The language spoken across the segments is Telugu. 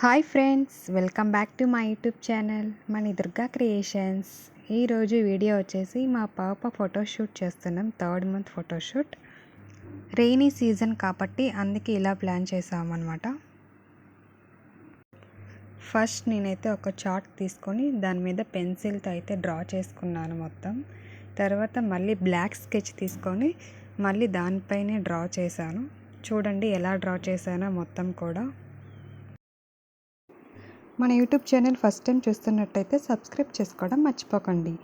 Hi friends, welcome back to my YouTube channel money Durga creations. ఈరోజు వీడియో వచ్చేసి మా పాప ఫోటోషూట్ చేస్తున్నాం. 3rd month photoshoot. Rainy season కాబట్టి అందుకే ఇలా ప్లాన్ చేసామన్నమాట. ఫస్ట్ నేనైతే ఒక చార్ట్ తీసుకొని దాని మీద పెన్సిల్తో అయితే డ్రా చేసుకున్నాను మొత్తం. తర్వాత మళ్ళీ బ్లాక్ స్కెచ్ తీసుకొని మళ్ళీ దానిపైనే డ్రా చేశాను. చూడండి ఎలా డ్రా చేశానో మొత్తం కూడా. మన యూట్యూబ్ ఛానల్ ఫస్ట్ టైం చూస్తున్నట్టయితే సబ్స్క్రైబ్ చేసుకోవడం మర్చిపోకండి.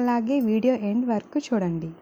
అలాగే వీడియో ఎండ్ వరకు చూడండి.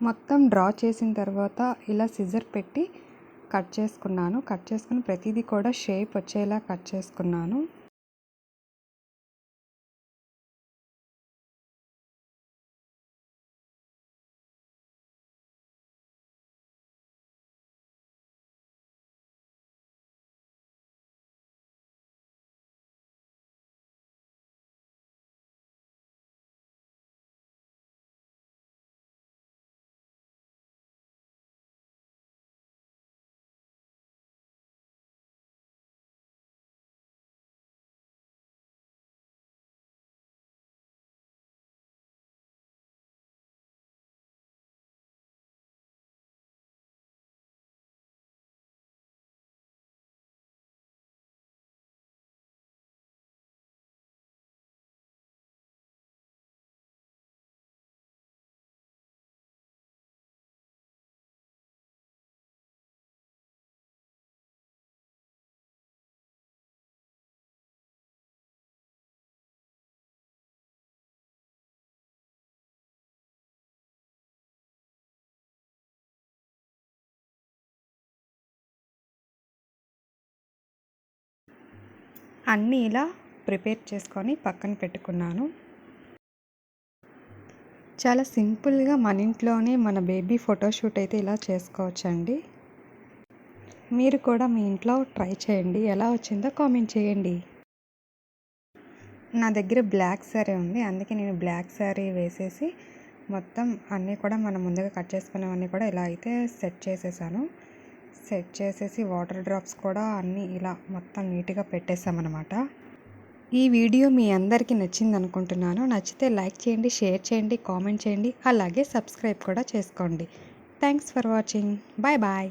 మొత్తం డ్రా చేసిన తర్వాత ఇలా సిజర్ పెట్టి కట్ చేసుకున్నాను. కట్ చేసుకుని ప్రతిదీ కూడా షేప్ వచ్చేలా కట్ చేసుకున్నాను. అన్నీ ఇలా ప్రిపేర్ చేసుకొని పక్కన పెట్టుకున్నాను. చాలా సింపుల్గా మన ఇంట్లోనే మన బేబీ ఫోటోషూట్ అయితే ఇలా చేసుకోవచ్చండి. మీరు కూడా మీ ఇంట్లో ట్రై చేయండి. ఎలా వచ్చిందో కామెంట్ చేయండి. నా దగ్గర బ్లాక్ శారీ ఉంది, అందుకే నేను బ్లాక్ శారీ వేసేసి మొత్తం అన్నీ కూడా మనం ముందుగా కట్ చేసుకున్నవన్నీ కూడా ఇలా అయితే సెట్ చేసేసాను. సెట్ చేసేసి వాటర్ డ్రాప్స్ కూడా అన్నీ ఇలా మొత్తం నీట్గా పెట్టేసామన్నమాట. ఈ వీడియో మీ అందరికీ నచ్చింది అనుకుంటున్నాను. నచ్చితే లైక్ చేయండి, షేర్ చేయండి, కామెంట్ చేయండి, అలాగే సబ్స్క్రైబ్ కూడా చేసుకోండి. Thanks for watching. Bye bye.